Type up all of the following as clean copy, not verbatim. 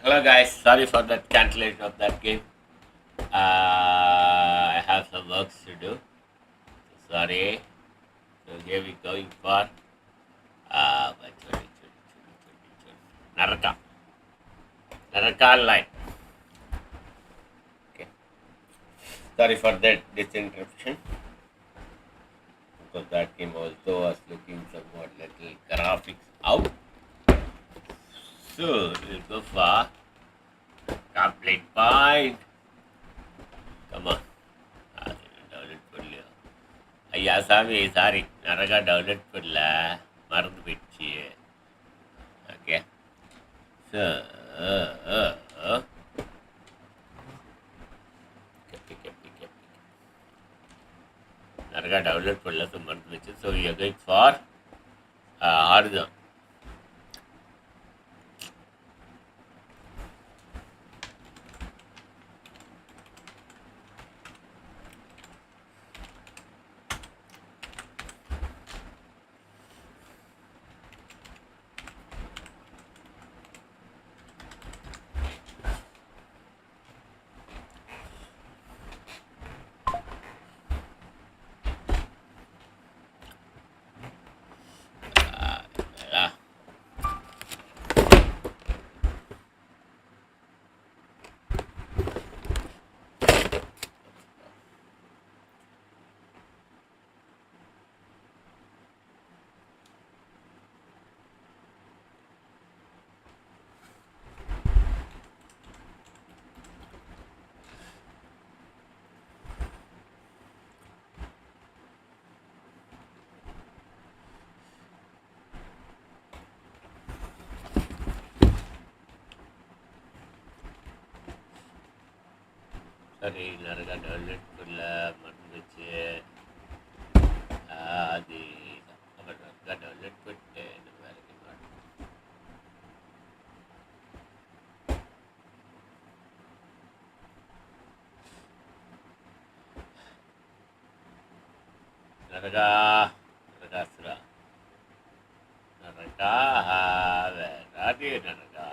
Hello guys, sorry for that cancellation of that game. I have some works to do. Sorry. So here we going for Naraka. Naraka line. Okay. Sorry for that disinterruption. Because that game also was looking somewhat little graphics out. So we'll go for complete point. Come on. Download பண்ணலையா ஐயா சாமி sorry நரகா download பண்ணல மறந்து போயிடுச்சு okay so நரகா download பண்ணல so மறந்து போயிடுச்சு so you going for ஆடுதான் சரி நரகா டவுன்லோட் பண்ணல மறந்து போச்சு அது அப்புறம் நரகா டவுன்லோட் பண்ணிட்டு இந்த வேலைக்கு நரகா நரகாசுரா நரகா வேறாது நரகா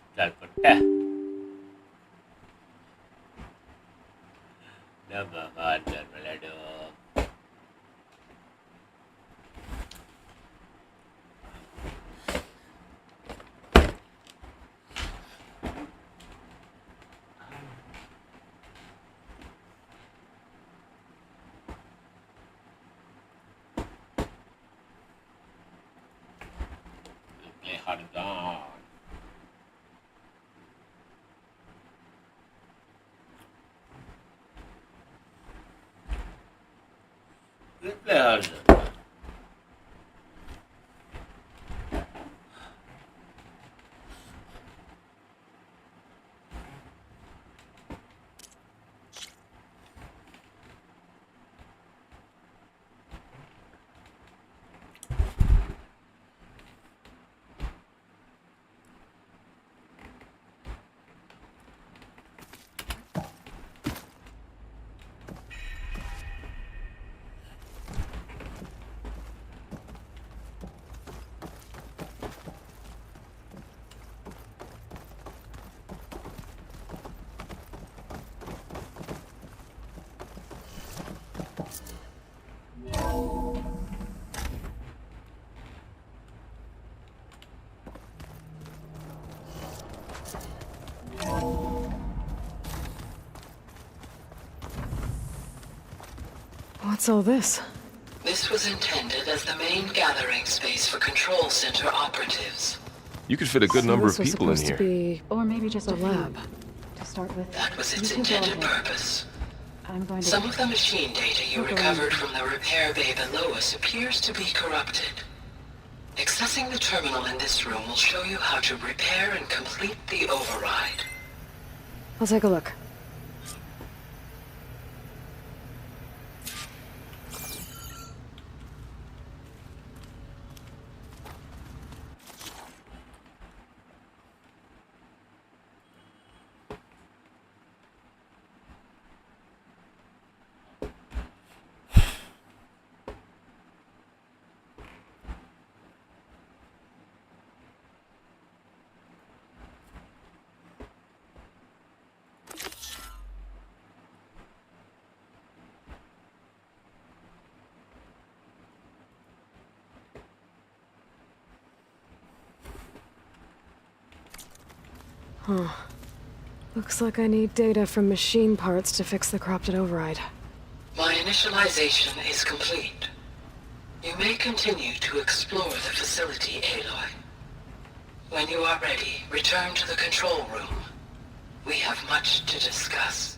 ஸ்டார்ட் பண்ணிட்டேன் நம்ம ஹார்ட்வேர் விளையாடும் play hard தான் play hard What's all this? This was intended as the main gathering space for control center operatives. You could fit a good So number this of was people in supposed here. to be Or maybe just a a few, lab. to start with. That was You its two go intended ahead. purpose. I'm going to... Some of the machine data you We'll go recovered in. from the repair bay below us appears to be corrupted. Accessing the terminal in this room will show you how to repair and complete the override. I'll take a look. Looks like I need data from machine parts to fix the corrupted override. My initialization is complete. You may continue to explore the facility, Aloy. When you are ready, return to the control room. We have much to discuss.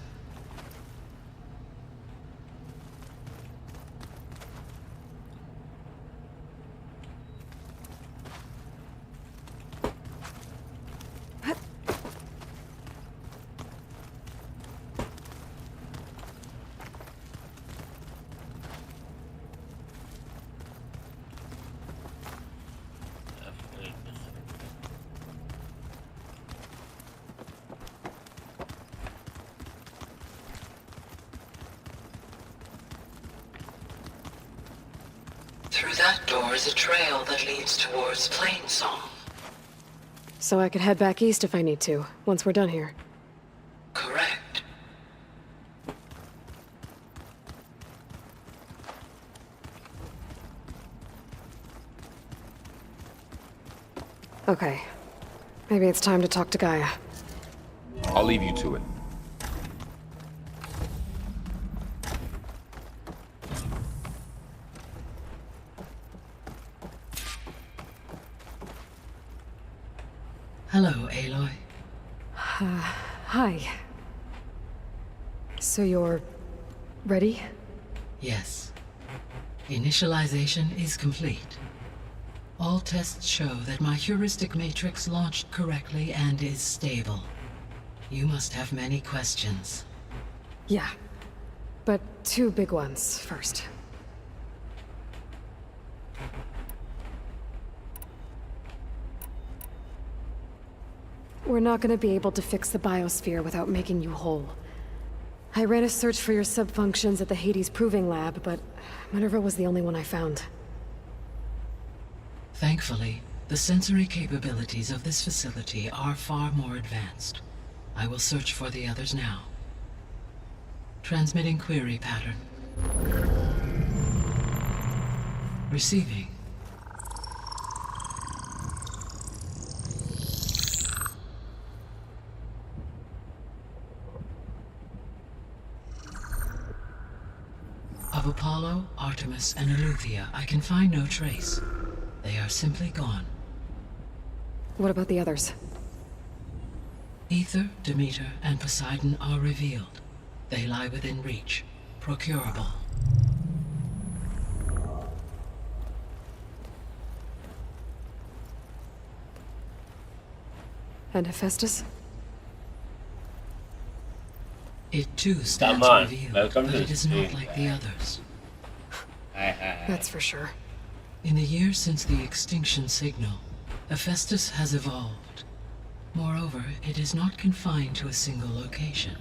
Through that door is a trail that leads towards Plainsong. So I could head back east if I need to, once we're done here. Correct. Okay. Maybe it's time to talk to Gaia. I'll leave you to it. Hello, Aloy. Hi. So you're... ready? Yes. Initialization is complete. All tests show that my heuristic matrix launched correctly and is stable. You must have many questions. Yeah. But two big ones first. We're not gonna be able to fix the biosphere without making you whole. I ran a search for your subfunctions at the Hades Proving Lab, but Minerva was the only one I found. Thankfully, the sensory capabilities of this facility are far more advanced. I will search for the others now. Transmitting query pattern. Receiving. Of Apollo, Artemis, and Eleuthia, I can find no trace. They are simply gone. What about the others? Ether, Demeter, and Poseidon are revealed. They lie within reach, procurable. And Hephaestus? It too stands Come on, revealed, welcome but to it the is not stream. like the others. That's for sure. In the years since the extinction signal, Hephaestus has evolved. Moreover, it is not confined to a single location.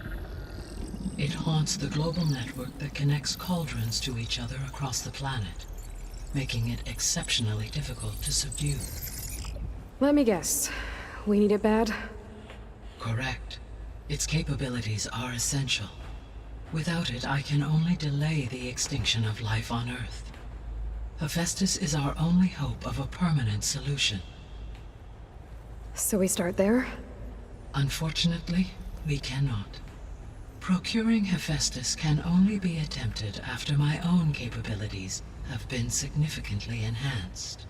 It haunts the global network that connects cauldrons to each other across the planet, making it exceptionally difficult to subdue. Let me guess. We need it bad? Correct. Its capabilities are essential. Without it, I can only delay the extinction of life on Earth. Hephaestus is our only hope of a permanent solution. So we start there? Unfortunately, we cannot. Procuring Hephaestus can only be attempted after my own capabilities have been significantly enhanced.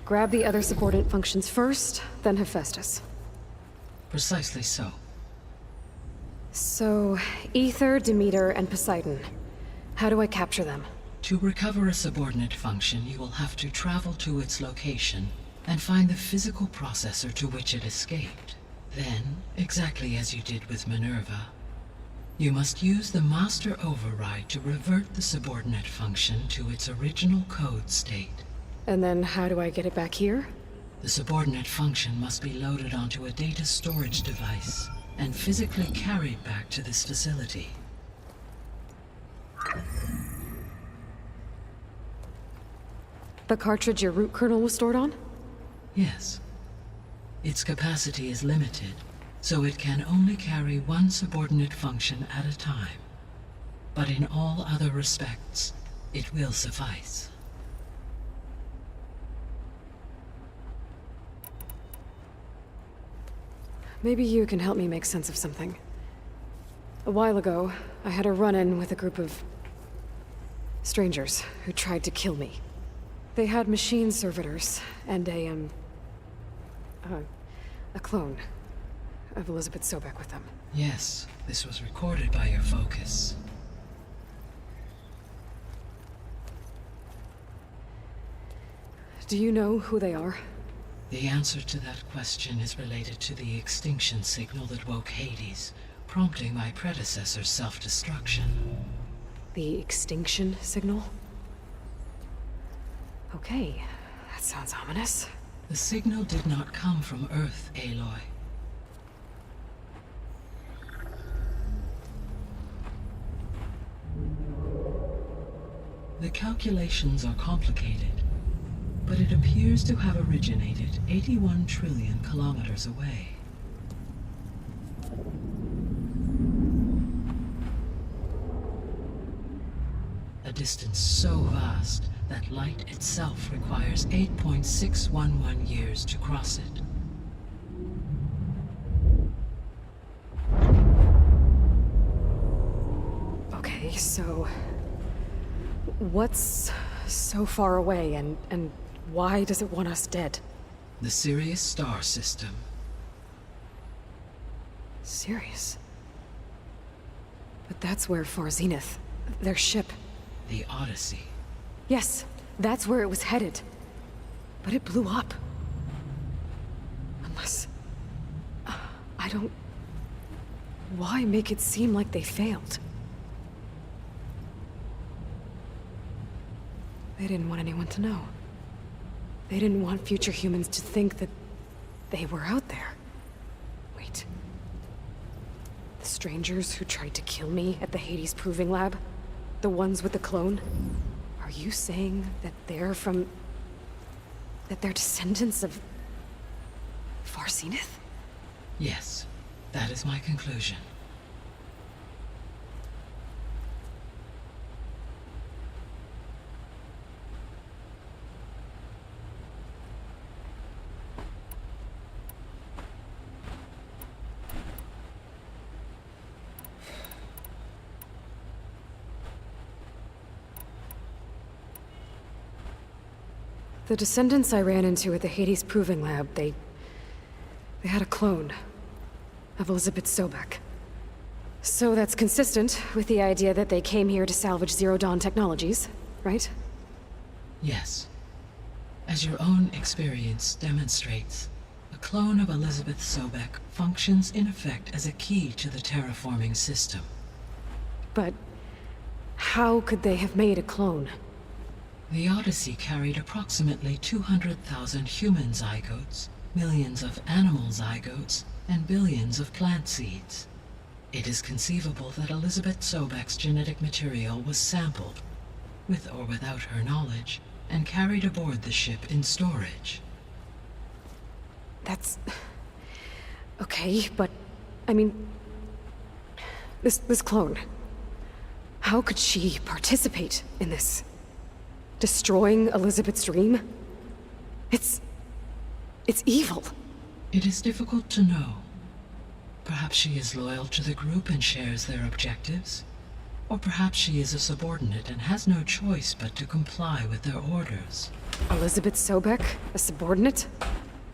Grab the other subordinate functions first, then Hephaestus. Precisely so. So, Ether, Demeter, and Poseidon. How do I capture them? To recover a subordinate function, you will have to travel to its location and find the physical processor to which it escaped. Then, exactly as you did with Minerva, you must use the master override to revert the subordinate function to its original code state. And then how do I get it back here? The subordinate function must be loaded onto a data storage device and physically carried back to this facility. The cartridge your root kernel was stored on? Yes. Its capacity is limited, so it can only carry one subordinate function at a time. But in all other respects, it will suffice. Maybe you can help me make sense of something. A while ago, I had a run-in with a group of strangers who tried to kill me. They had machine servitors and a clone of Elizabeth Sobek with them. Yes, this was recorded by your focus. Do you know who they are? The answer to that question is related to the extinction signal that woke Hades, prompting my predecessor's self-destruction. The extinction signal? Okay, that sounds ominous. The signal did not come from Earth, Aloy. The calculations are complicated, but it appears to have originated 81 trillion kilometers away. A distance so vast that light itself requires 8.611 years to cross it. Okay, so... what's so far away, and why does it want us dead? The Sirius star system. Sirius? But that's where Far Zenith, their ship... The Odyssey. Yes, that's where it was headed. But it blew up. Unless... I don't... Why make it seem like they failed? They didn't want anyone to know. They didn't want future humans to think that they were out there. Wait. The strangers who tried to kill me at the Hades Proving Lab? The ones with the clone? Are you saying that they're from... that they're descendants of... Far Zenith? Yes, that is my conclusion. The descendants I ran into at the Hades Proving Lab, they had a clone of Elizabeth Sobek. So that's consistent with the idea that they came here to salvage Zero Dawn technologies, right? Yes. As your own experience demonstrates, a clone of Elizabeth Sobek functions in effect as a key to the terraforming system. But how could they have made a clone? The Odyssey carried approximately 200,000 human zygotes, millions of animal zygotes, and billions of plant seeds. It is conceivable that Elizabeth Sobek's genetic material was sampled, with or without her knowledge, and carried aboard the ship in storage. That's... okay, but... I mean... This clone... How could she participate in this? Destroying Elizabeth's dream? It's evil. It is difficult to know. Perhaps she is loyal to the group and shares their objectives. Or perhaps she is a subordinate and has no choice but to comply with their orders. Elizabeth Sobek? A subordinate?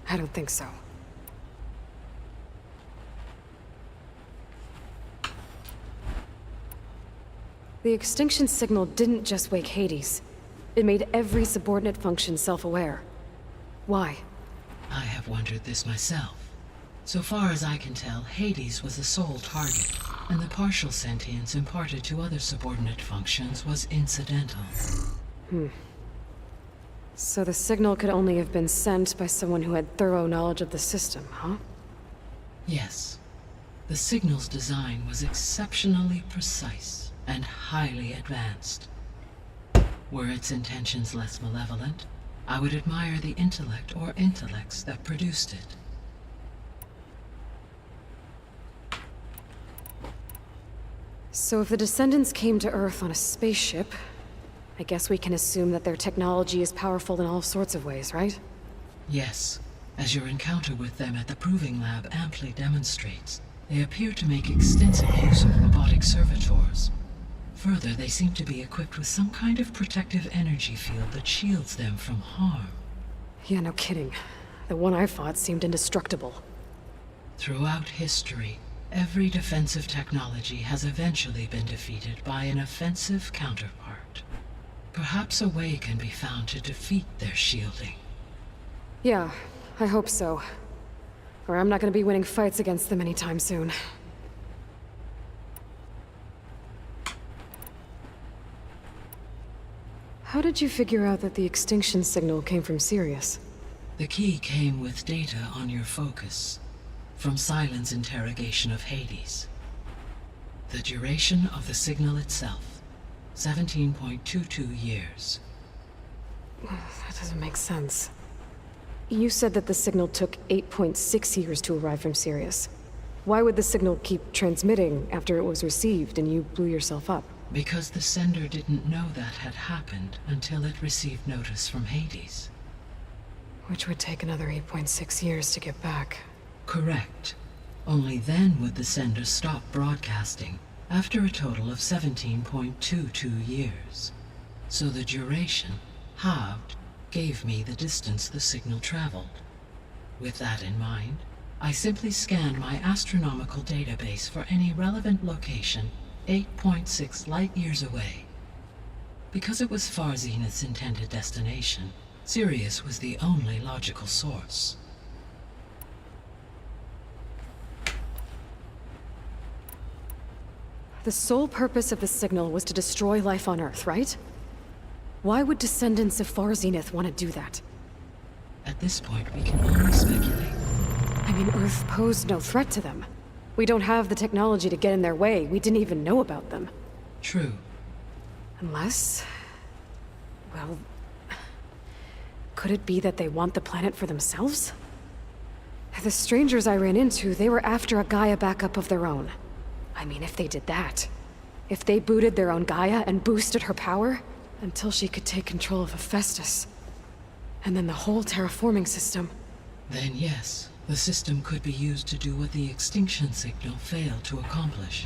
I don't think so. The extinction signal didn't just wake Hades. It made every subordinate function self-aware. Why? I have wondered this myself. So far as I can tell, Hades was the sole target, and the partial sentience imparted to other subordinate functions was incidental. So the signal could only have been sent by someone who had thorough knowledge of the system, huh? Yes. The signal's design was exceptionally precise and highly advanced. Were its intentions less malevolent, I would admire the intellect or intellects that produced it. So if the descendants came to Earth on a spaceship, I guess we can assume that their technology is powerful in all sorts of ways, right? Yes. As your encounter with them at the Proving Lab amply demonstrates, they appear to make extensive use of robotic servitors. Further, they seem to be equipped with some kind of protective energy field that shields them from harm. Yeah, no kidding. The one I fought seemed indestructible. Throughout history, every defensive technology has eventually been defeated by an offensive counterpart. Perhaps a way can be found to defeat their shielding. Yeah, I hope so. Or I'm not gonna be winning fights against them anytime soon. How did you figure out that the extinction signal came from Sirius? The key came with data on your focus, from Silent's interrogation of Hades. The duration of the signal itself, 17.22 years. That doesn't make sense. You said that the signal took 8.6 years to arrive from Sirius. Why would the signal keep transmitting after it was received and you blew yourself up? Because the sender didn't know that had happened until it received notice from Hades. Which would take another 8.6 years to get back. Correct. Only then would the sender stop broadcasting, after a total of 17.22 years. So the duration, halved, gave me the distance the signal traveled. With that in mind, I simply scanned my astronomical database for any relevant location 8.6 light-years away. Because it was Far Zenith's intended destination, Sirius was the only logical source. The sole purpose of the signal was to destroy life on Earth, right? Why would descendants of Far Zenith want to do that? At this point, we can only speculate. I mean, Earth posed no threat to them. We don't have the technology to get in their way. We didn't even know about them. True. Unless... well... could it be that they want the planet for themselves? The strangers I ran into, they were after a Gaia backup of their own. I mean, if they did that... if they booted their own Gaia and boosted her power... until she could take control of Hephaestus. And then the whole terraforming system. Then yes, the system could be used to do what the extinction signal failed to accomplish.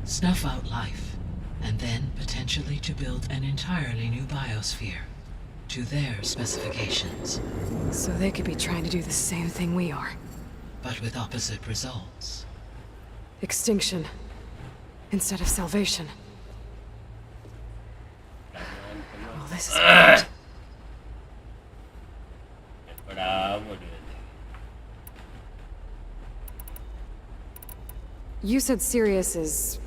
Snuff out life, and then potentially to build an entirely new biosphere. To their specifications. So they could be trying to do the same thing we are. But with opposite results. Extinction. Instead of salvation. Well, this is bad. You said Sirius is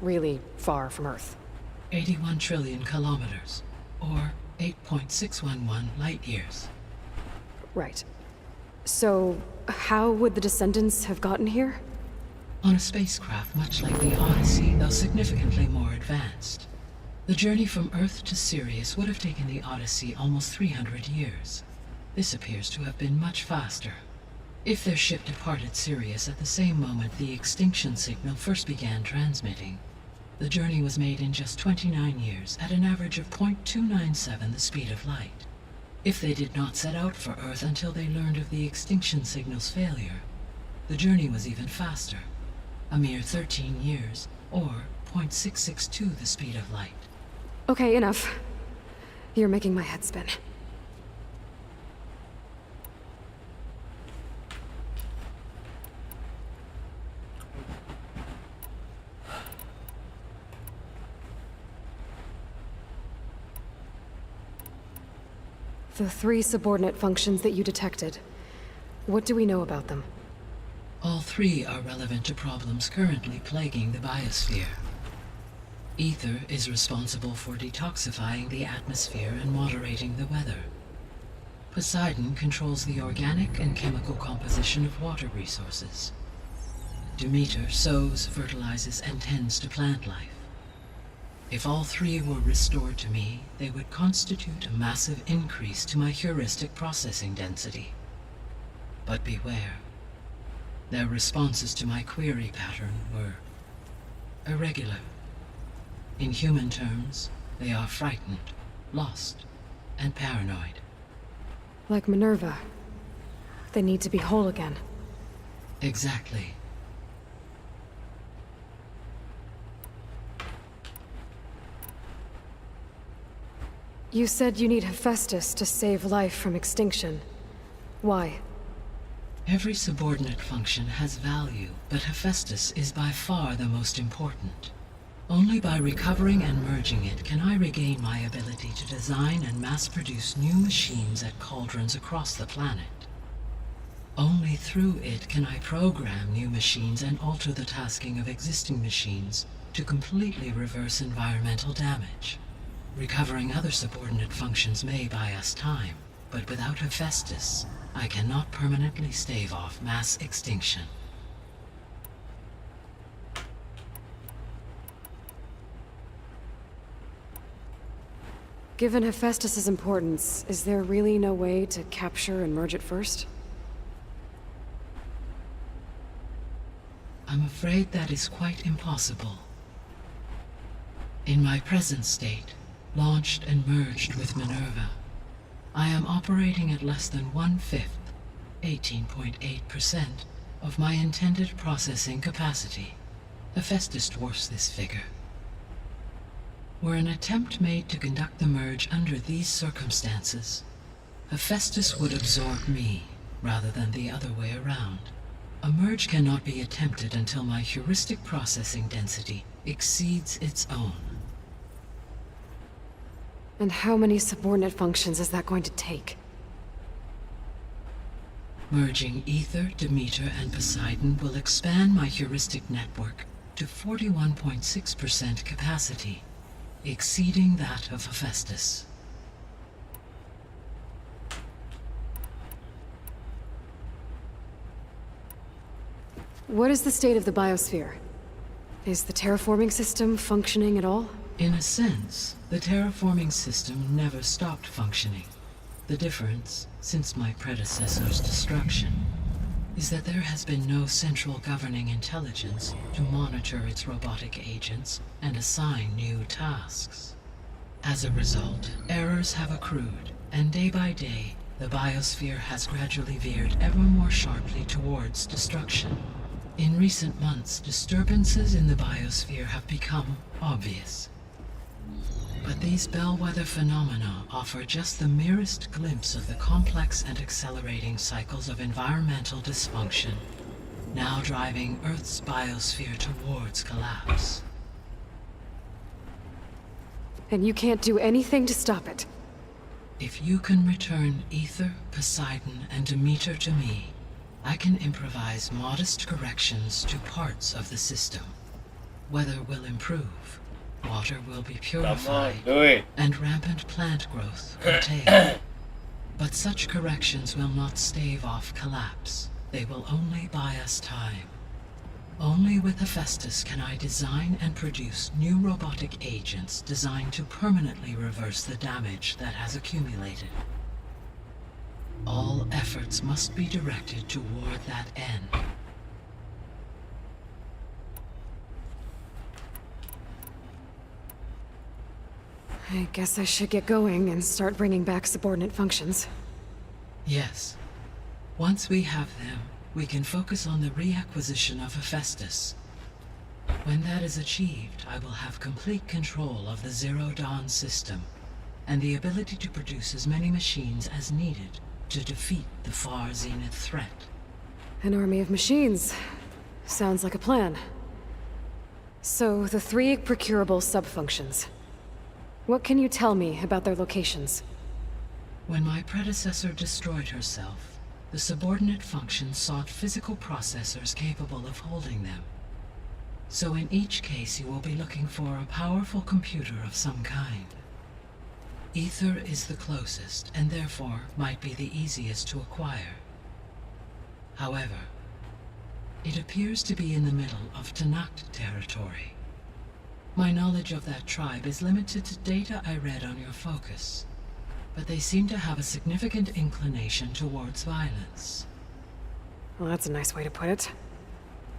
really far from Earth. 81 trillion kilometers, or 8.611 light-years. Right. So, how would the descendants have gotten here? On a spacecraft much like the Odyssey, though significantly more advanced. The journey from Earth to Sirius would have taken the Odyssey almost 300 years. This appears to have been much faster. If their ship departed Sirius at the same moment the extinction signal first began transmitting, the journey was made in just 29 years at an average of 0.297 the speed of light. If they did not set out for Earth until they learned of the extinction signal's failure, the journey was even faster, a mere 13 years, or 0.662 the speed of light. Okay, enough. You're making my head spin. The 3 subordinate functions that you detected. What do we know about them? All 3 are relevant to problems currently plaguing the biosphere. Ether is responsible for detoxifying the atmosphere and moderating the weather. Poseidon controls the organic and chemical composition of water resources. Demeter sows, fertilizes, and tends to plant life. If all 3 were restored to me, they would constitute a massive increase to my heuristic processing density. But beware. Their responses to my query pattern were irregular. In human terms, they are frightened, lost, and paranoid. Like Minerva. They need to be whole again. Exactly. You said you need Hephaestus to save life from extinction. Why? Every subordinate function has value, but Hephaestus is by far the most important. Only by recovering and merging it can I regain my ability to design and mass-produce new machines at cauldrons across the planet. Only through it can I program new machines and alter the tasking of existing machines to completely reverse environmental damage. Recovering other subordinate functions may buy us time, but without Hephaestus, I cannot permanently stave off mass extinction. Given Hephaestus's importance, is there really no way to capture and merge it first? I'm afraid that is quite impossible. In my present state, launched and merged with Minerva, I am operating at less than 1/5, 18.8%, of my intended processing capacity. Hephaestus dwarfs this figure. Were an attempt made to conduct the merge under these circumstances, Hephaestus would absorb me, rather than the other way around. A merge cannot be attempted until my heuristic processing density exceeds its own. And how many subordinate functions is that going to take? Merging Ether, Demeter, and Poseidon will expand my heuristic network to 41.6% capacity, exceeding that of Hephaestus. What is the state of the biosphere? Is the terraforming system functioning at all? In a sense, the terraforming system never stopped functioning. The difference, since my predecessor's destruction, is that there has been no central governing intelligence to monitor its robotic agents and assign new tasks. As a result, errors have accrued, and day by day, the biosphere has gradually veered ever more sharply towards destruction. In recent months, disturbances in the biosphere have become obvious. But these bellwether phenomena offer just the merest glimpse of the complex and accelerating cycles of environmental dysfunction, now driving Earth's biosphere towards collapse. And you can't do anything to stop it? If you can return Ether, Poseidon, and Demeter to me, I can improvise modest corrections to parts of the system. Weather will improve, water will be Come on, purified, do it. and rampant plant growth curtailed. But such corrections will not stave off collapse. They will only buy us time. Only with Hephaestus can I design and produce new robotic agents designed to permanently reverse the damage that has accumulated. All efforts must be directed toward that end. I guess I should get going and start bringing back subordinate functions. Yes. Once we have them, we can focus on the reacquisition of Hephaestus. When that is achieved, I will have complete control of the Zero Dawn system, and the ability to produce as many machines as needed to defeat the far zenith threat. An army of machines. Sounds like a plan. So, the 3 procurable sub-functions. What can you tell me about their locations? When my predecessor destroyed herself, the subordinate functions sought physical processors capable of holding them. So in each case you will be looking for a powerful computer of some kind. Ether is the closest, and therefore might be the easiest to acquire. However, it appears to be in the middle of Tanakh territory. My knowledge of that tribe is limited to data I read on your focus, but they seem to have a significant inclination towards violence. Well, that's a nice way to put it.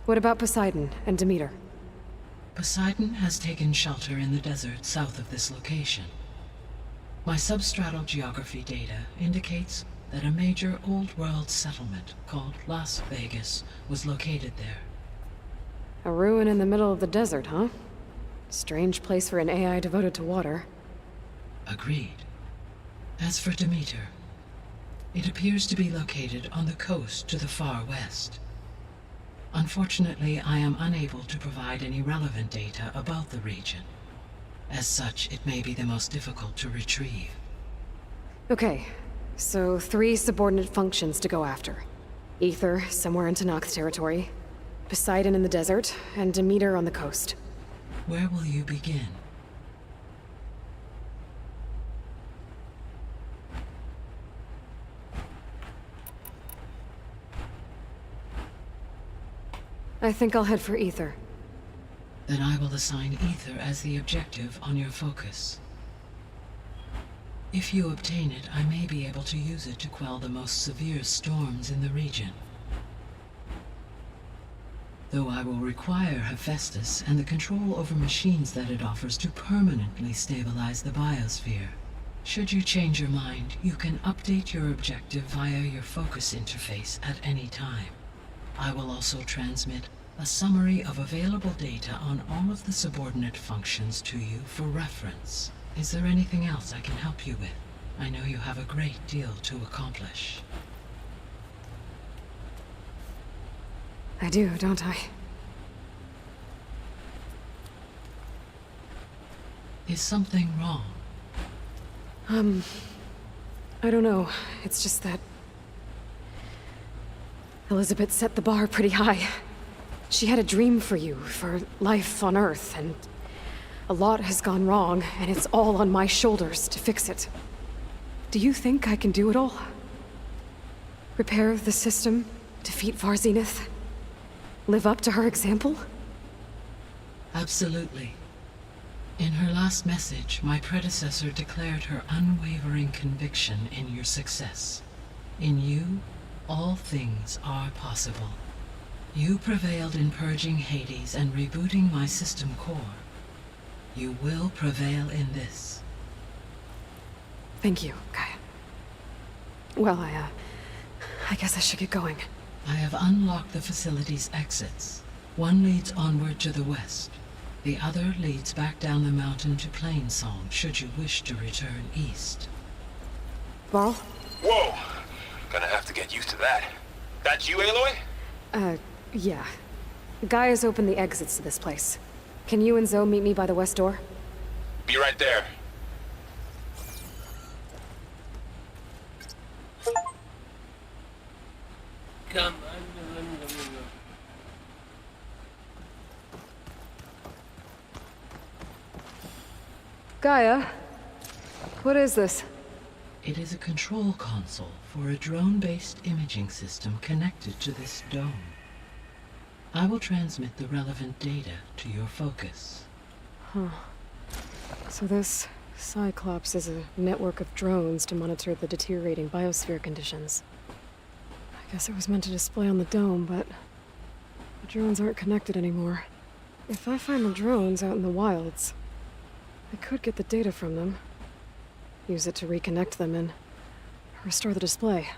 What about Poseidon and Demeter? Poseidon has taken shelter in the desert south of this location. My substratal geography data indicates that a major old-world settlement called Las Vegas was located there. A ruin in the middle of the desert, huh? Strange place for an AI devoted to water. Agreed. As for Demeter, it appears to be located on the coast to the far west. Unfortunately, I am unable to provide any relevant data about the region. As such, it may be the most difficult to retrieve. Okay, so 3 subordinate functions to go after. Ether, somewhere in Tanakh territory. Poseidon in the desert, and Demeter on the coast. Where will you begin? I think I'll head for Ether. Then I will assign Ether as the objective on your focus. If you obtain it, I may be able to use it to quell the most severe storms in the region. Though I will require Hephaestus and the control over machines that it offers to permanently stabilize the biosphere. Should you change your mind, you can update your objective via your focus interface at any time. I will also transmit a summary of available data on all of the subordinate functions to you for reference. Is there anything else I can help you with? I know you have a great deal to accomplish. I do, don't I? Is something wrong? I don't know. It's just that Elizabeth set the bar pretty high. She had a dream for you, for life on Earth, and a lot has gone wrong, and it's all on my shoulders to fix it. Do you think I can do it all? Repair the system, defeat Varzenith, live up to her example? Absolutely. In her last message, my predecessor declared her unwavering conviction in your success. In you, all things are possible. You prevailed in purging Hades and rebooting my system core. You will prevail in this. Thank you, Gaia. Well, I guess I should get going. I have unlocked the facility's exits. One leads onward to the west. The other leads back down the mountain to Plainsong, should you wish to return east. Varl? Whoa! Gonna have to get used to that. That's you, Aloy? Yeah. Gaia's opened the exits to this place. Can you and Zoe meet me by the west door? Be right there. Come on. Gaia? What is this? It is a control console for a drone-based imaging system connected to this dome. I will transmit the relevant data to your focus. So this Cyclops is a network of drones to monitor the deteriorating biosphere conditions. I guess it was meant to display on the dome, but the drones aren't connected anymore. If I find the drones out in the wilds, I could get the data from them, use it to reconnect them and restore the display.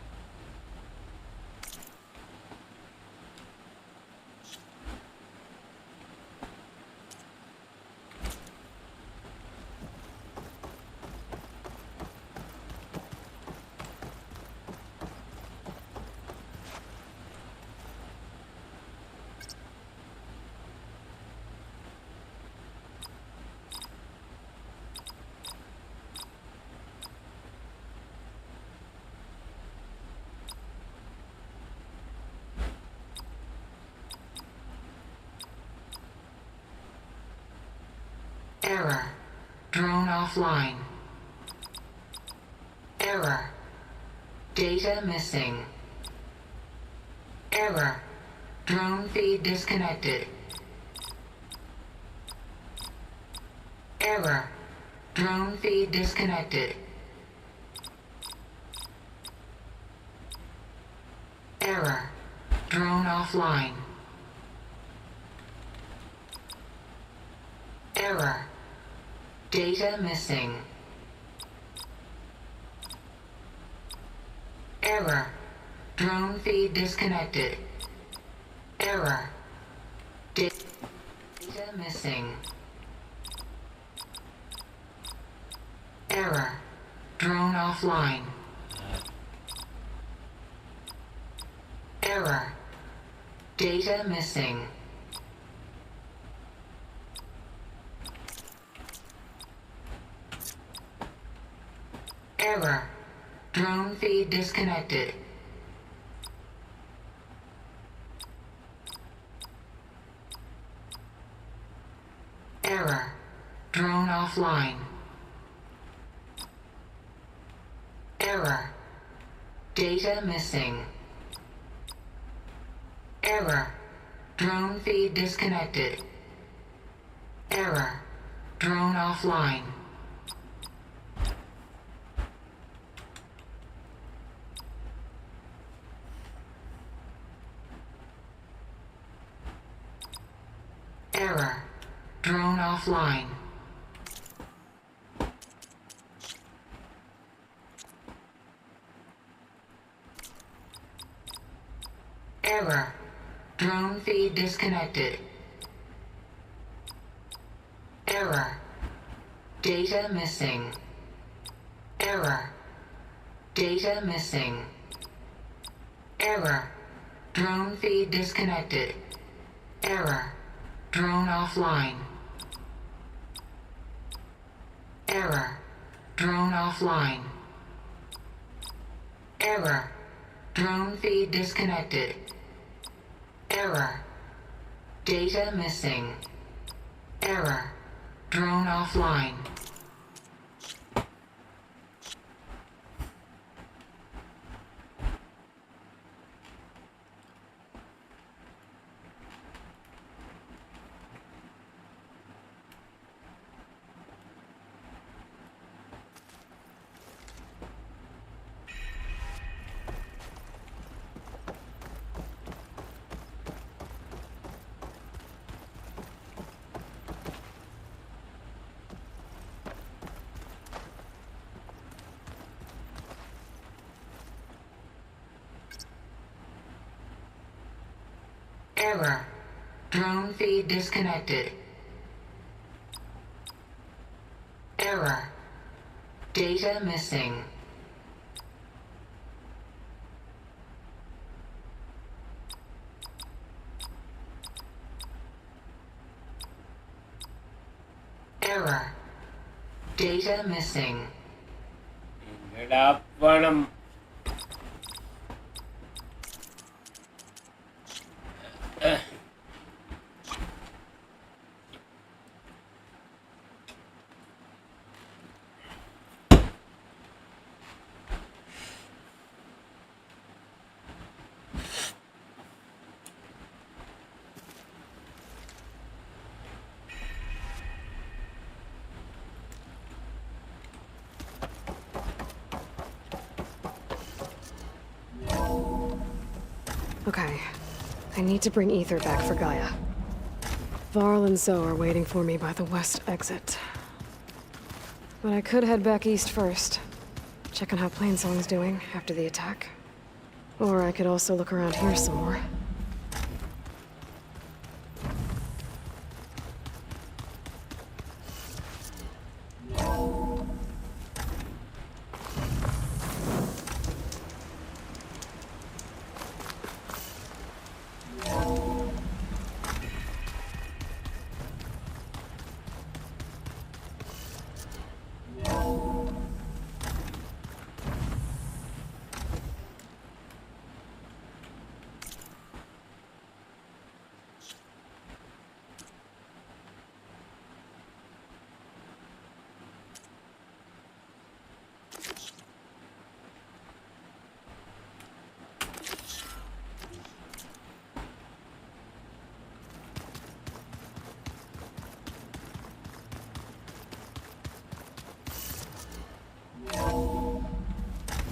Error. Drone offline. Error. Data missing. Error. Drone feed disconnected. Error. Drone feed disconnected. Error. Drone offline. Error. Data missing. Error. Drone feed disconnected. Error. Data missing. Error. Drone offline. Error. Data missing. Error. Drone feed disconnected. Error. Drone offline. Error. Data missing. Error. Drone feed disconnected. Error. Drone offline. Error. Drone offline. Error. Drone feed disconnected. Error. Data missing. Error. Data missing. Error. Drone feed disconnected. Error. Drone offline. Error. Drone offline. Error. Drone feed disconnected. Error. Data missing. Error. Drone offline. Error. Drone feed disconnected. Error. Data missing. Error. Data missing. എടാ പണം Okay. I need to bring ether back for Gaia. Varl and Zoe are waiting for me by the west exit. But I could head back east first. Check on how Plainsong's doing after the attack. Or I could also look around here some more.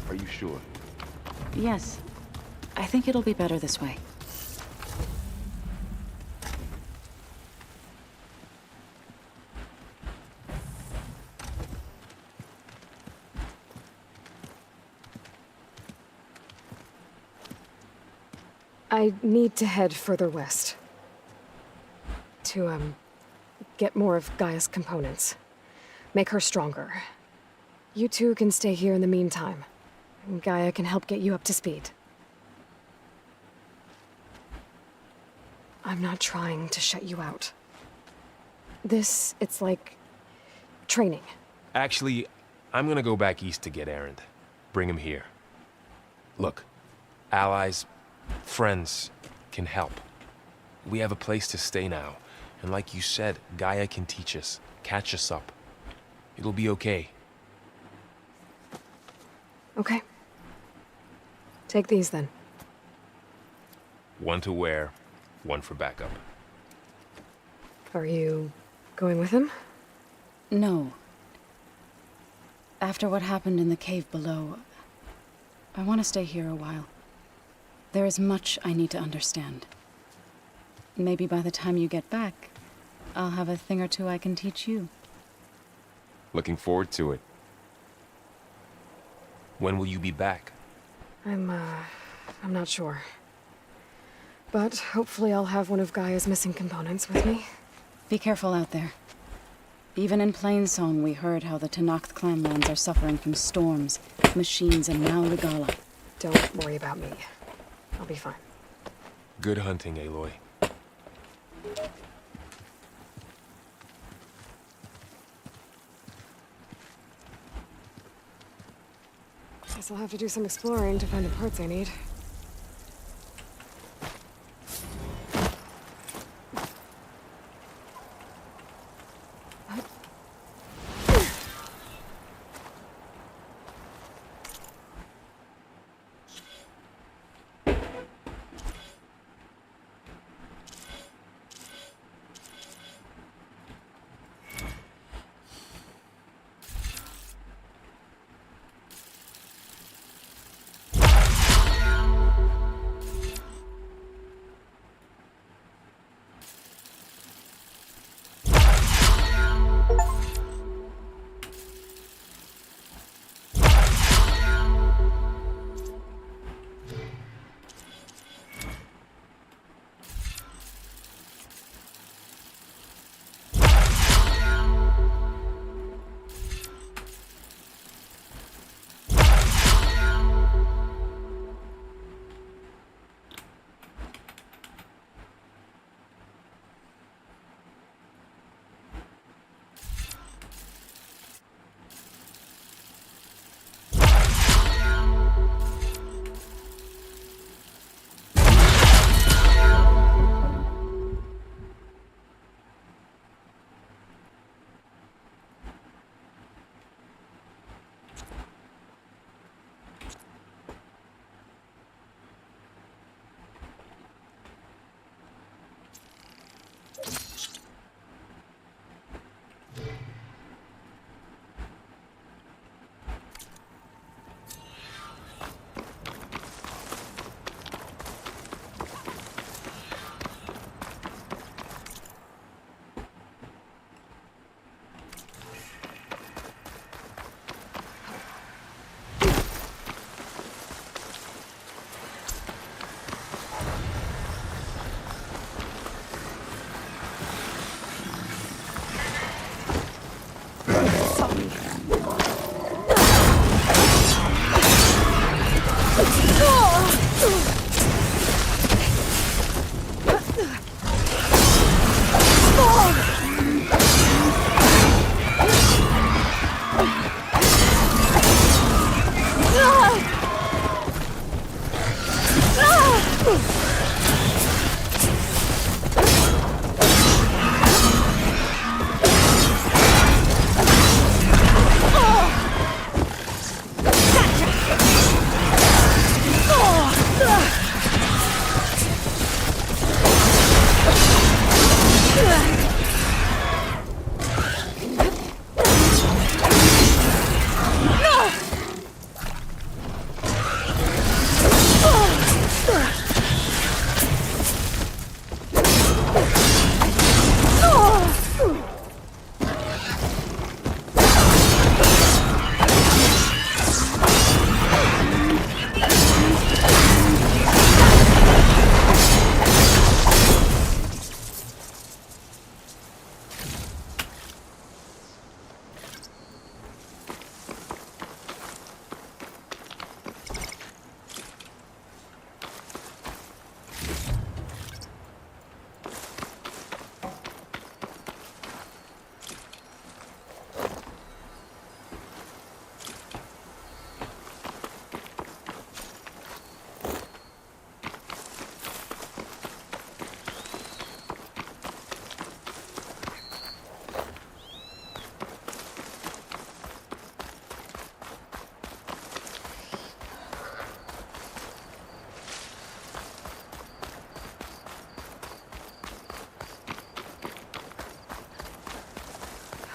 Are you sure? Yes. I think it'll be better this way. I need to head further west. To, get more of Gaia's components. Make her stronger. You two can stay here in the meantime. And Gaia can help get you up to speed. I'm not trying to shut you out. It's like... training. Actually, I'm gonna go back east to get Erend. Bring him here. Look, allies, friends can help. We have a place to stay now. And like you said, Gaia can teach us, catch us up. It'll be okay. Okay. Take these then. One to wear, one for backup. Are you going with him? No. After what happened in the cave below, I want to stay here a while. There is much I need to understand. Maybe by the time you get back, I'll have a thing or two I can teach you. Looking forward to it. When will you be back? I'm not sure. But hopefully I'll have one of Gaia's missing components with me. Be careful out there. Even in Plainsong, we heard how the Tenakth clanlands are suffering from storms, machines, and now Regala. Don't worry about me. I'll be fine. Good hunting, Aloy. Guess I'll have to do some exploring to find the parts I need.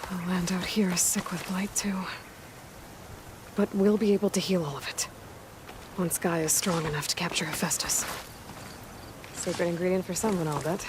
The land out here is sick with blight, too. But we'll be able to heal all of it. Once Gaia is strong enough to capture Hephaestus. Sacred ingredient for someone, I'll bet.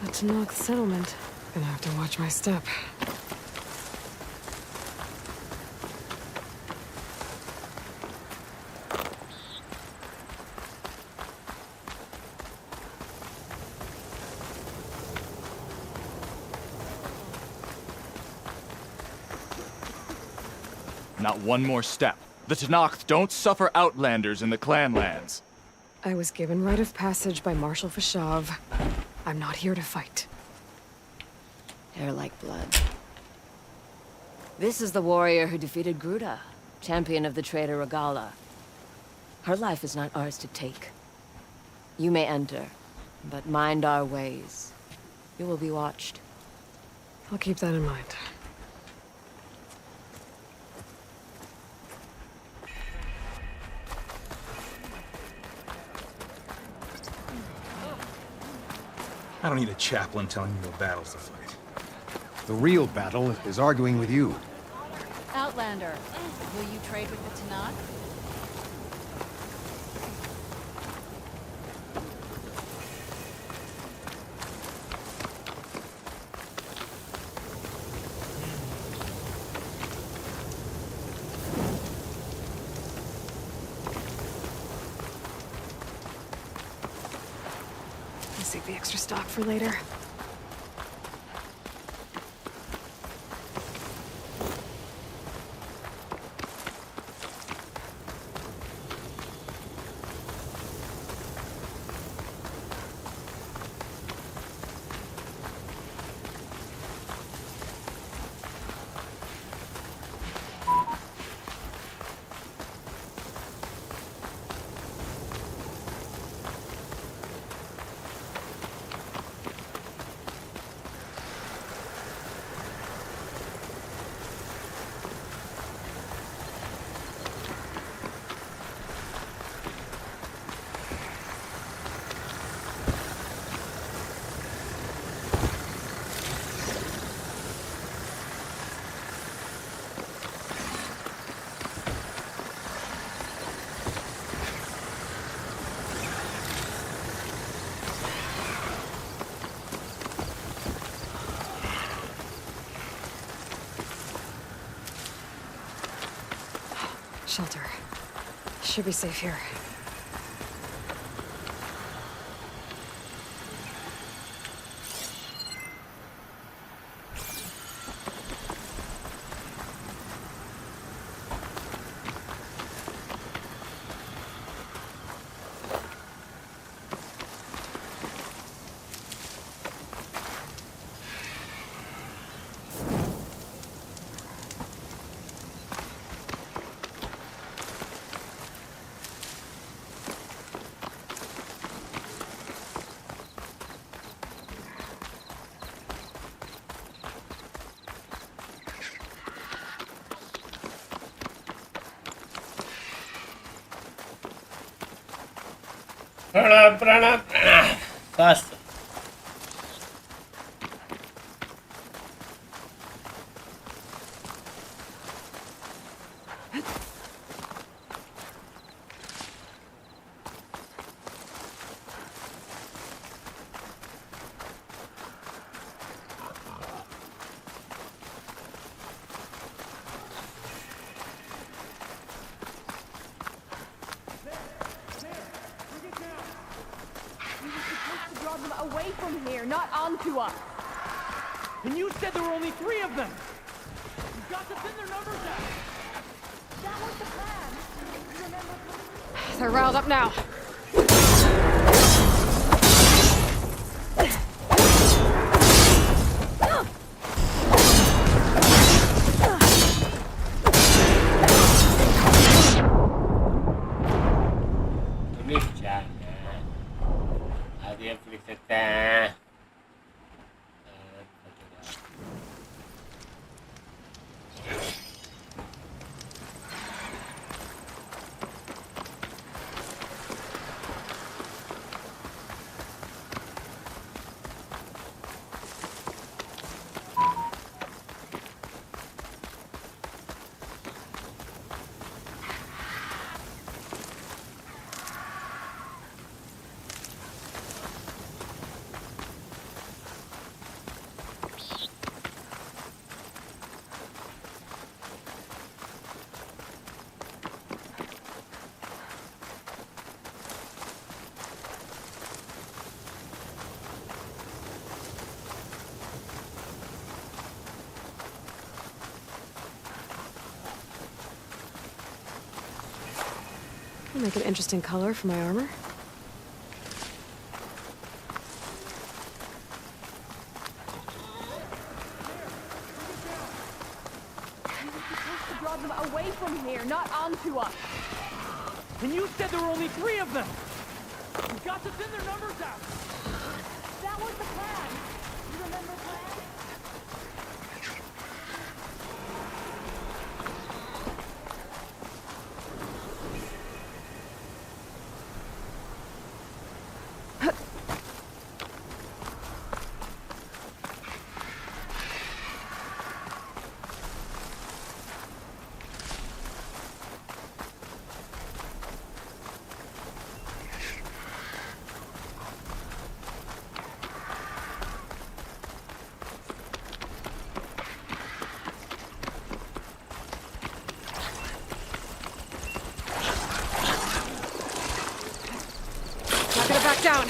A Tanakh settlement. Gonna have to watch my step. Not one more step. The Tanakh don't suffer outlanders in the Clanlands. I was given rite of passage by Marshal Fashav. I'm not here to fight. Hair like blood. This is the warrior who defeated Gruda, champion of the traitor Regala. Her life is not ours to take. You may enter, but mind our ways. You will be watched. I'll keep that in mind. I don't need a chaplain telling me what battles to fight. The real battle is arguing with you. Outlander, will you trade with the Tanakh? I'll save the extra stock for later. Shelter. Should be safe here. Prana. Fast. from here, not onto us. And you said there were only 3 of them! You got to thin their numbers out! That was the plan. You remember? They're riled up now. அது எப்படி செத்தேன் I'll make an interesting color for my armor. Draw them away from here, not onto us. And you said there were only 3 of them! You got to thin their numbers out! That was the plan. You remember plan? Not gonna back down.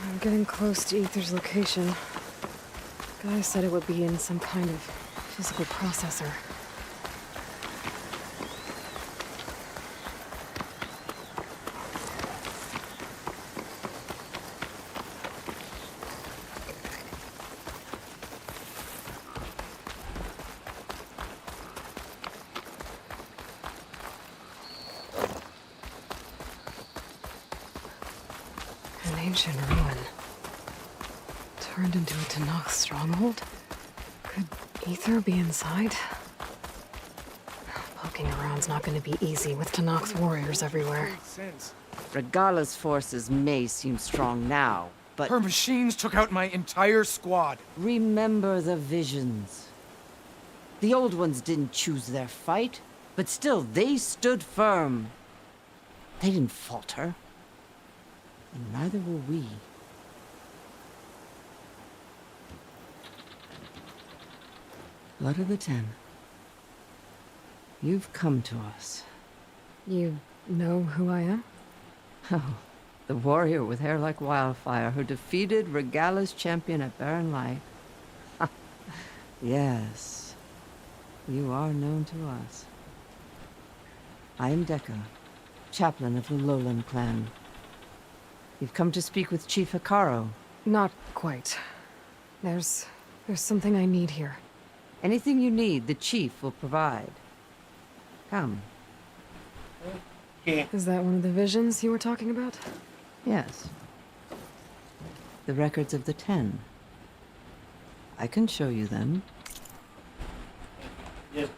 I'm getting close to Ether's location. Guy said it would be in some kind of physical processor. An ancient ruin. Turned into a Tanakh stronghold? Could Ether be inside? Poking around's not gonna be easy with Tanakh's warriors everywhere. Regala's forces may seem strong now, but... Her machines took out my entire squad. Remember the visions. The old ones didn't choose their fight, but still, they stood firm. They didn't falter. And neither will we. Blood of the Ten. You've come to us. You know who I am? Oh, the warrior with hair like wildfire who defeated Regala's champion at Barren Light. Yes, you are known to us. I am Deca, chaplain of the Lowland clan. You've come to speak with Chief Hikaru. Not quite. There's something I need here. Anything you need, the chief will provide. Come. Is that one of the visions you were talking about? Yes. The records of the 10. I can show you them. Yes,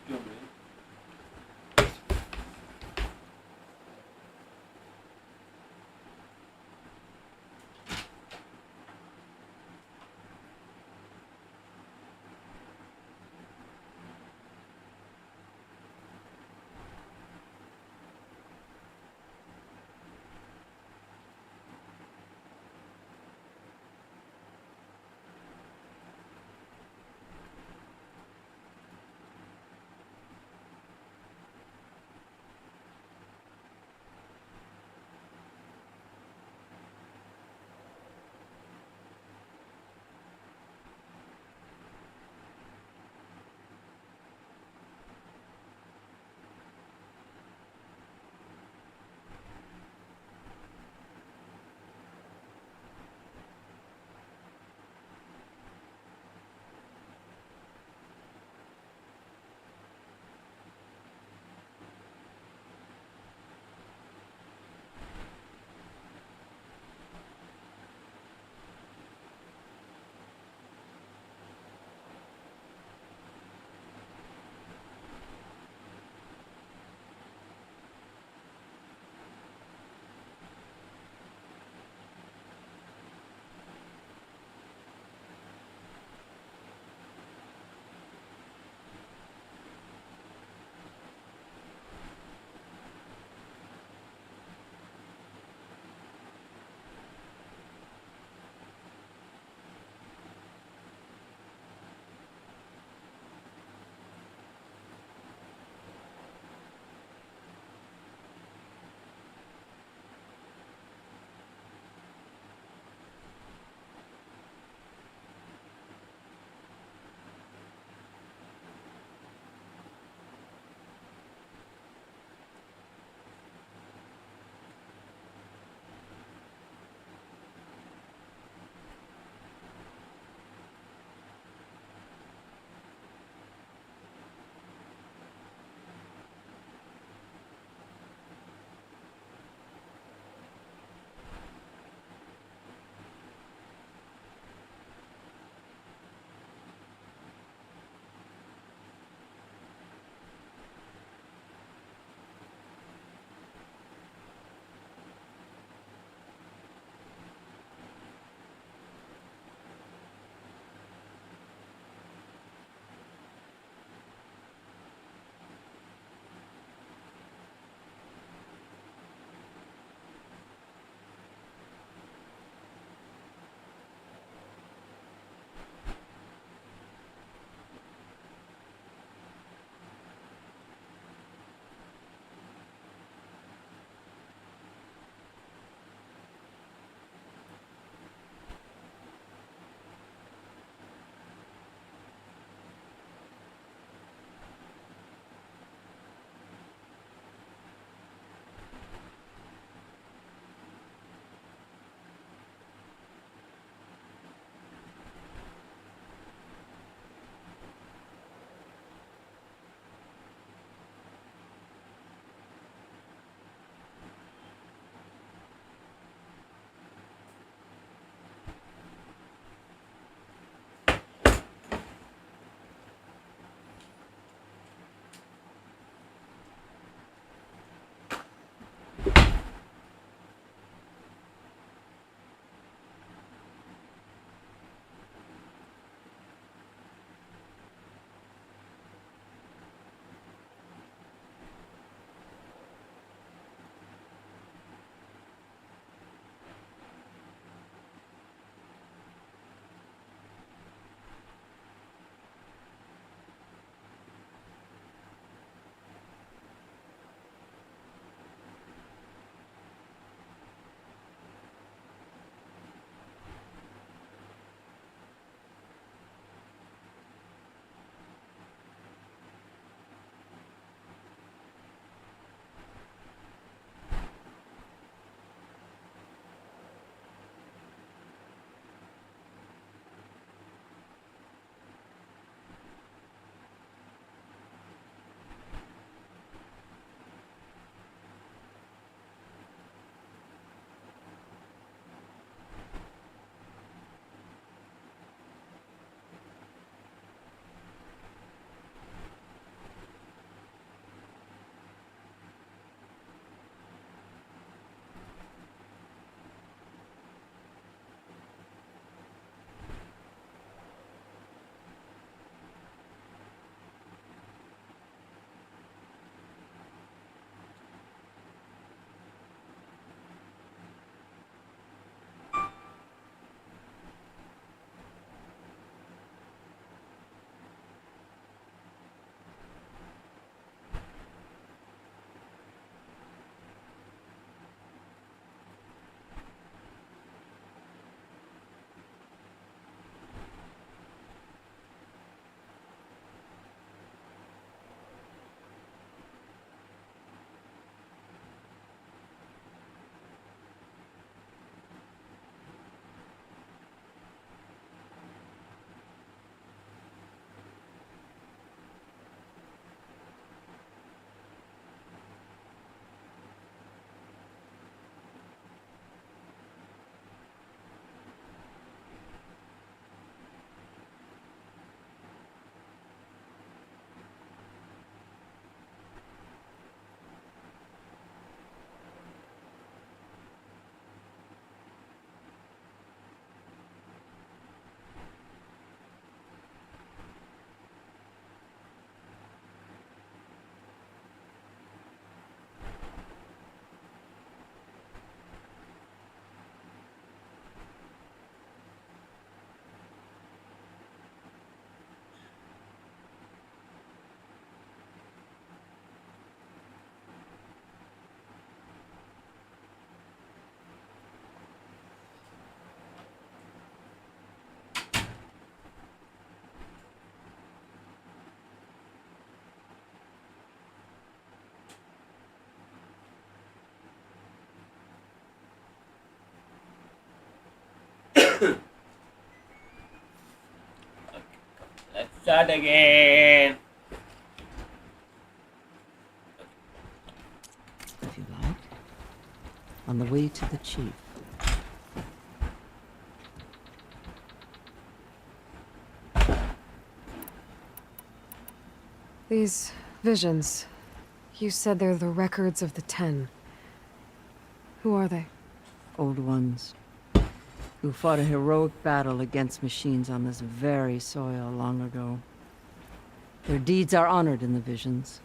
Let's start again. If you like. On the way to the chief. These visions. You said they're the records of the Ten. Who are they? Old ones. Who fought a heroic battle against machines on this very soil long ago. Their deeds are honored in the visions.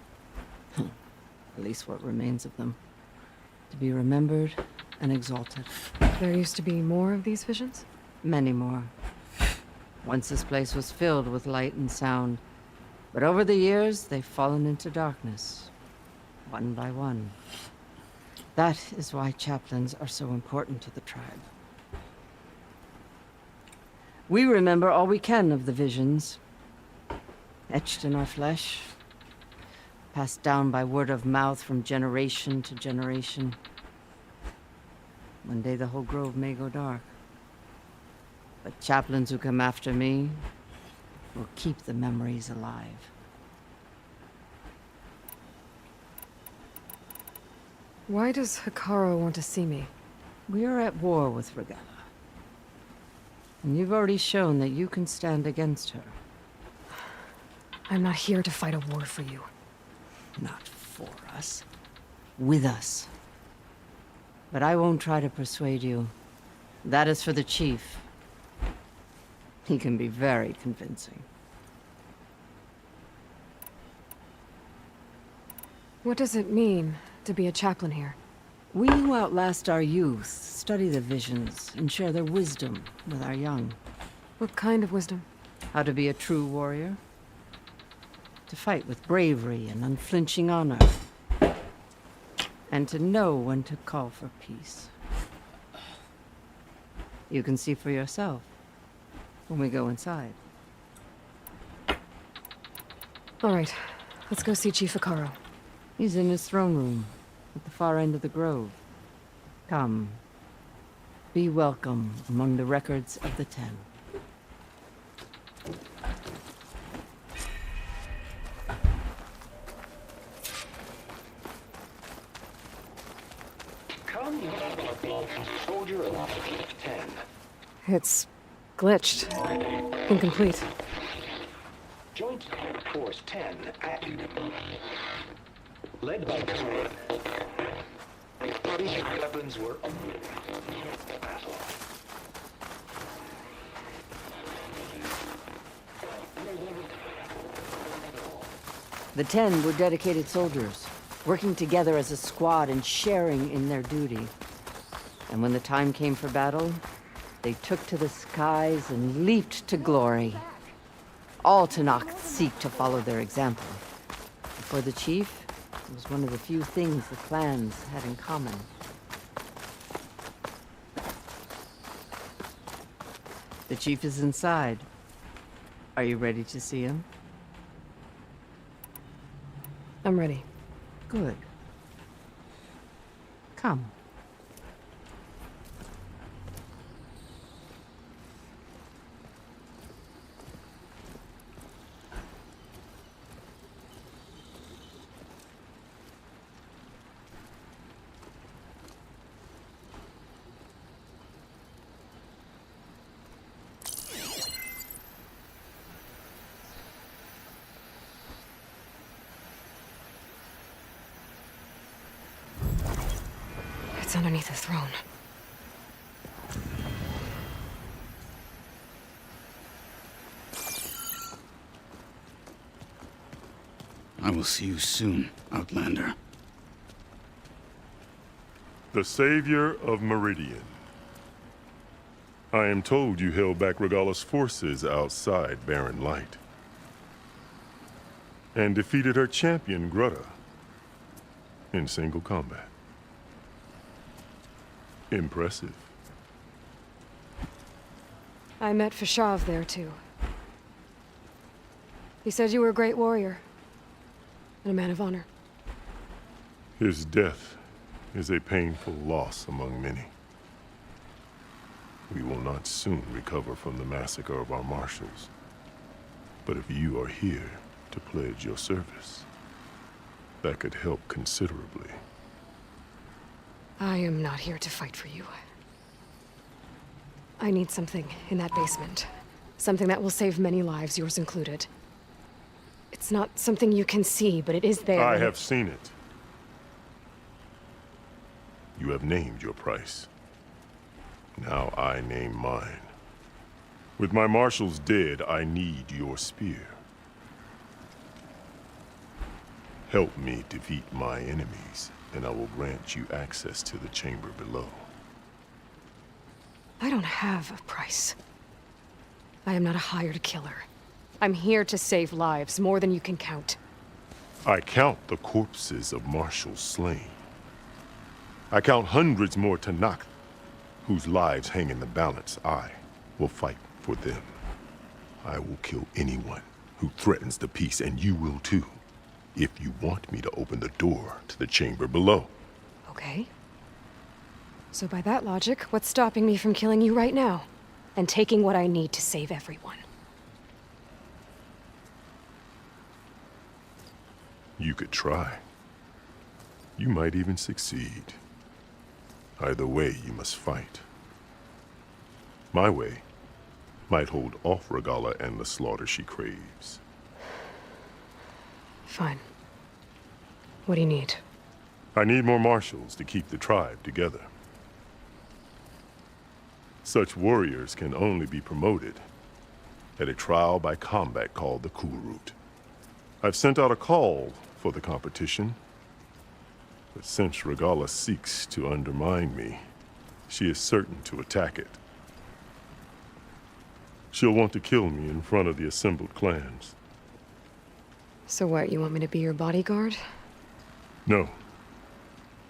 At least what remains of them. To be remembered and exalted. There used to be more of these visions? Many more. Once this place was filled with light and sound. But over the years, they've fallen into darkness. One by one. That is why chaplains are so important to the tribe. We remember all we can of the visions. Etched in our flesh. Passed down by word of mouth from generation to generation. One day the whole grove may go dark. But chaplains who come after me will keep the memories alive. Why does Hikaru want to see me? We are at war with Regalla. And you've already shown that you can stand against her. I'm not here to fight a war for you. Not for us. With us. But I won't try to persuade you. That is for the chief. He can be very convincing. What does it mean to be a chaplain here? We who outlast our youth study the visions and share their wisdom with our young. What kind of wisdom? How to be a true warrior. To fight with bravery and unflinching honor. And to know when to call for peace. You can see for yourself when we go inside. All right, let's go see Chief Hikaru. He's in his throne room, at the far end of the grove. Come. Be welcome among the records of the Ten. Come, soldier of 10. It's glitched. Incomplete. Joint Force 10 active. Led by these weapons were The 10 were dedicated soldiers, working together as a squad and sharing in their duty. And when the time came for battle, they took to the skies and leaped to glory. All Tanakh seek to follow their example. For the chief, it was one of the few things the clans had in common. The chief is inside. Are you ready to see him? I'm ready. Good. Come. It's underneath the throne. I will see you soon, Outlander. The savior of Meridian. I am told you held back Regalla's forces outside Barren Light. And defeated her champion, Grutta, in single combat. Impressive. I met Fashav there, too. He said you were a great warrior. And a man of honor. His death is a painful loss among many. We will not soon recover from the massacre of our marshals. But if you are here to pledge your service, that could help considerably. I am not here to fight for you. I need something in that basement. Something that will save many lives, yours included. It's not something you can see, but it is there. I have seen it. You have named your price. Now I name mine. With my marshals dead, I need your spear. Help me defeat my enemies, and I will grant you access to the chamber below. I don't have a price. I am not a hired killer. I'm here to save lives, more than you can count. I count the corpses of marshals slain. I count hundreds more Tanakh, whose lives hang in the balance. I will fight for them. I will kill anyone who threatens the peace, and you will too, if you want me to open the door to the chamber below. Okay. So by that logic, what's stopping me from killing you right now? And taking what I need to save everyone? You could try. You might even succeed. Either way, you must fight. My way might hold off Regala and the slaughter she craves. Fine. What do you need? I need more marshals to keep the tribe together. Such warriors can only be promoted at a trial by combat called the Kulrut. I've sent out a call for the competition, but since Regala seeks to undermine me, she is certain to attack it. She'll want to kill me in front of the assembled clans. So what, you want me to be your bodyguard? No.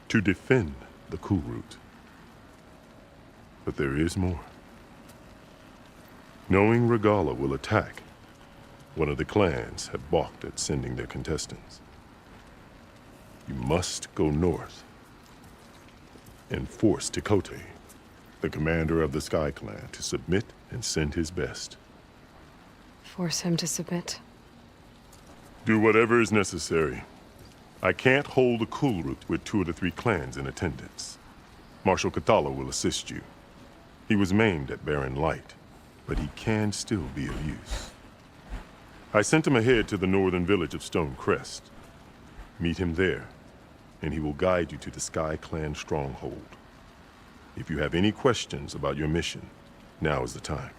To defend the Kulrut. But there is more. Knowing Regala will attack, one of the clans have balked at sending their contestants. You must go north and force Tekote, the commander of the Sky Clan, to submit and send his best. Force him to submit? Do whatever is necessary. I can't hold a Kulrut with 2 of the 3 clans in attendance. Marshal Kathala will assist you. He was maimed at Barren Light, but he can still be of use. I sent him ahead to the northern village of Stone Crest. Meet him there, and he will guide you to the Sky Clan stronghold. If you have any questions about your mission, now is the time.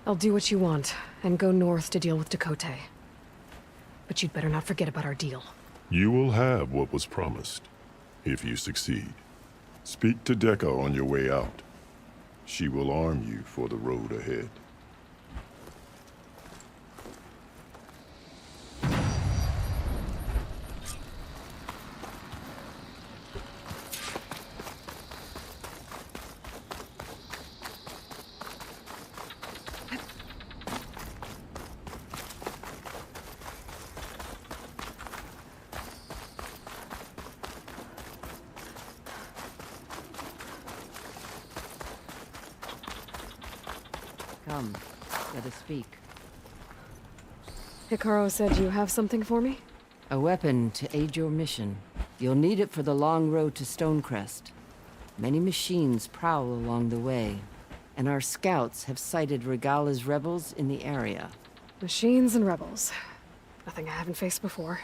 I'll do what you want, and go north to deal with Tekote. But you'd better not forget about our deal. You will have what was promised, if you succeed. Speak to Dekka on your way out. She will arm you for the road ahead. Come, let us speak. Hikaru said you have something for me? A weapon to aid your mission. You'll need it for the long road to Stonecrest. Many machines prowl along the way, and our scouts have sighted Regala's rebels in the area. Machines and rebels. Nothing I haven't faced before.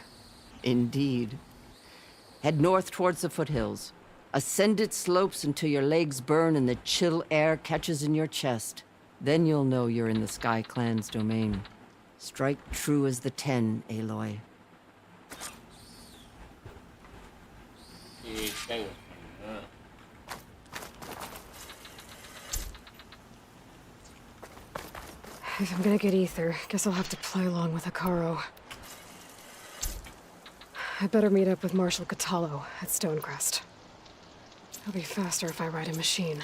Indeed. Head north towards the foothills. Ascend its slopes until your legs burn and the chill air catches in your chest. Then you'll know you're in the Sky Clan's domain. Strike true as the 10, Aloy. If I'm gonna get ether, guess I'll have to play along with Hikaru. I better meet up with Marshal Katalo at Stonecrest. It'll be faster if I ride a machine.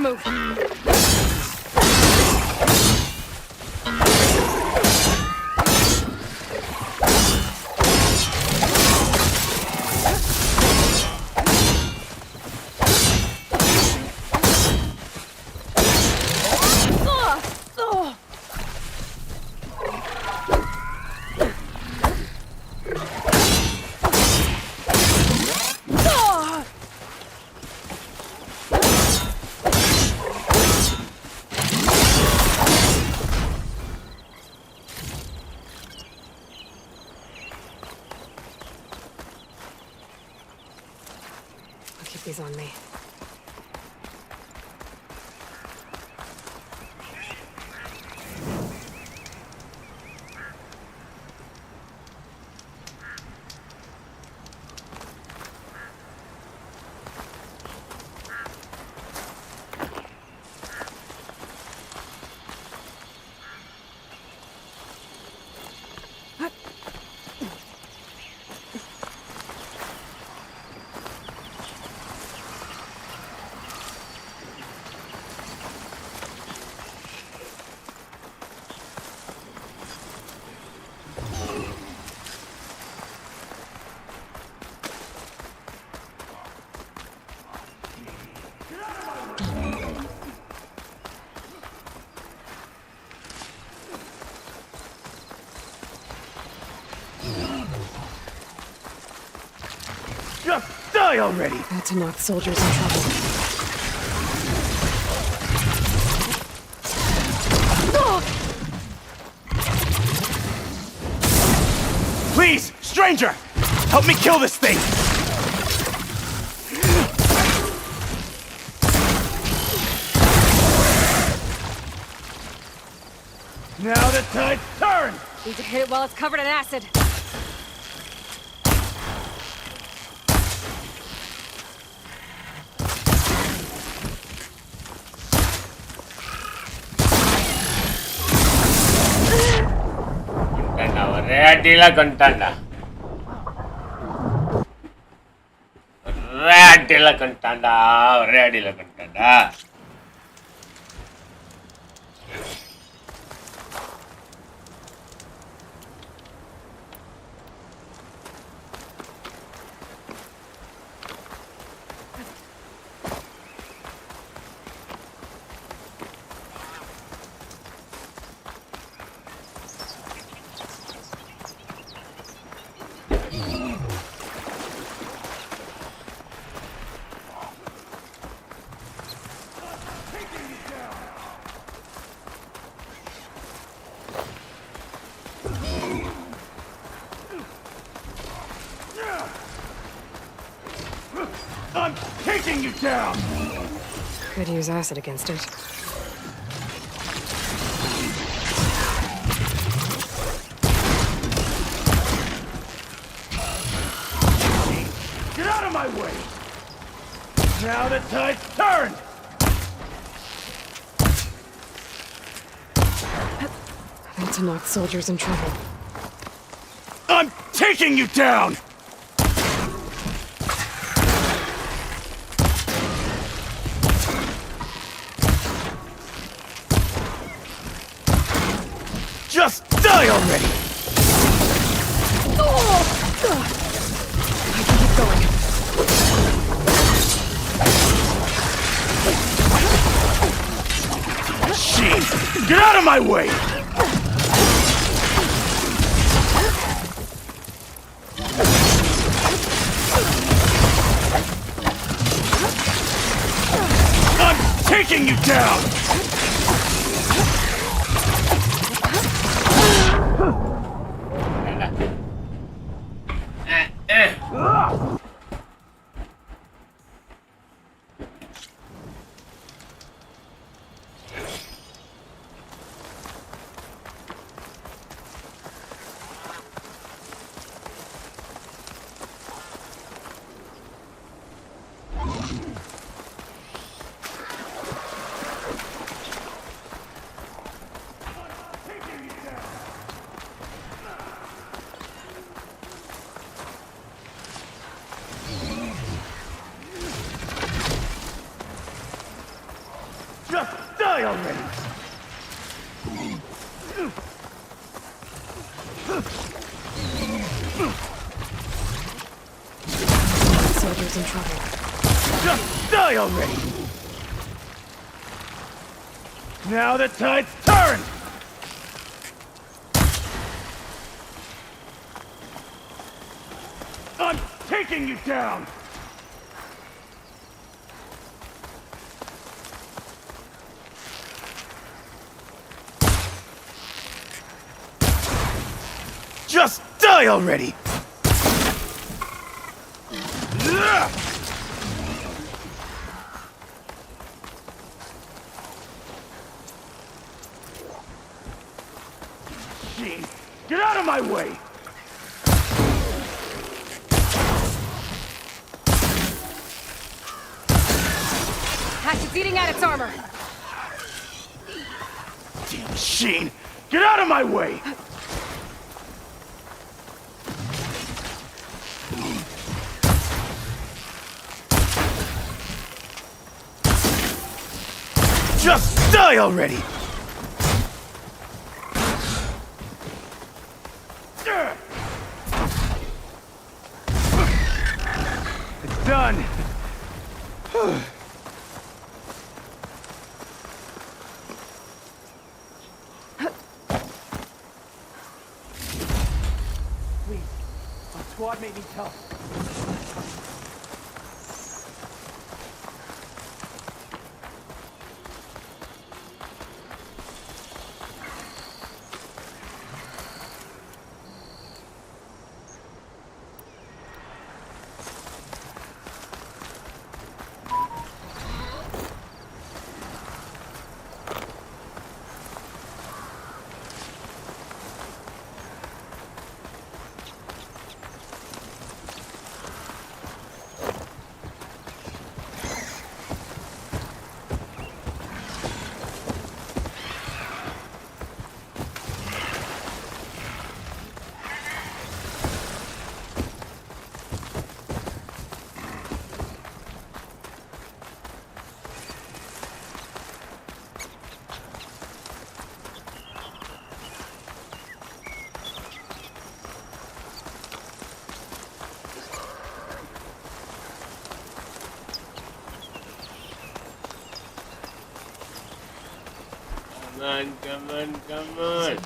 move. I'll keep these on me. Just die already! That to knock soldiers in trouble. Please, stranger! Help me kill this thing! Now the tide's turned! Need to hit it while it's covered in acid. ఒరే అడ్డీలా కొంటాడా ఒరే అడ్డీలా కొంటాడా I'm taking you down! Could use acid against it. Get out of my way! Now the tide's turned! That to knock soldiers in trouble. I'm taking you down! Just die already! I can keep going. Jeez! Get out of my way! I'm taking you down! Just die already! Soldier's in trouble. Just die already! Now the tide's turned! I'm taking you down! Just die already! Jeez, get out of my way! Hatchet's eating at its armor. Damn machine! Get out of my way! Just die already! It's done! Please, my squad mate needs help. Come on.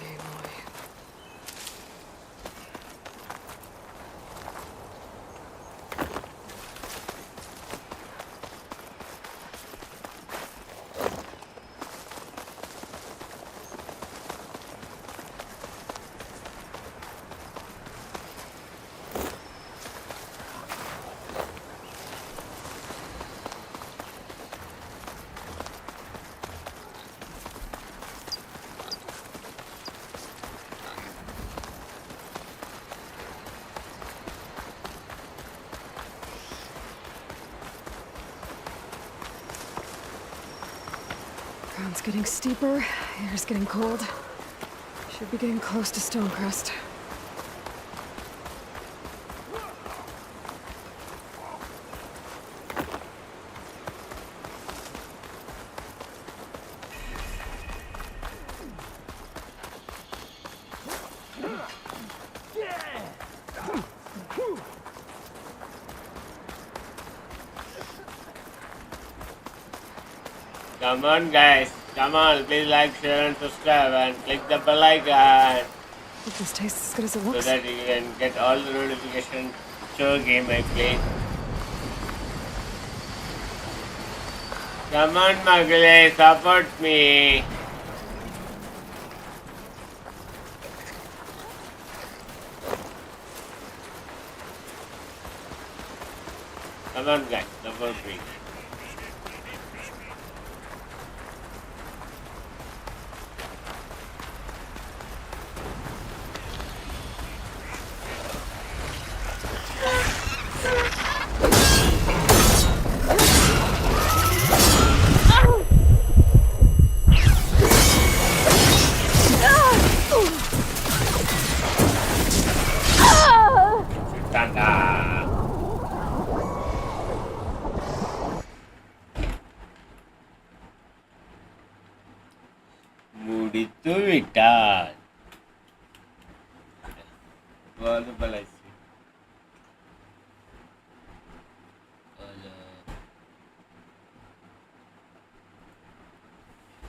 Ground's getting steeper, air's getting cold. Should be getting close to Stonecrest. Come on guys, come on, please like, share and subscribe and click the bell icon Hope this tastes as good as it so looks. that you can get all the notifications to a game I play. Come on Magle, support me. Come on guys, support me. விட்டார்.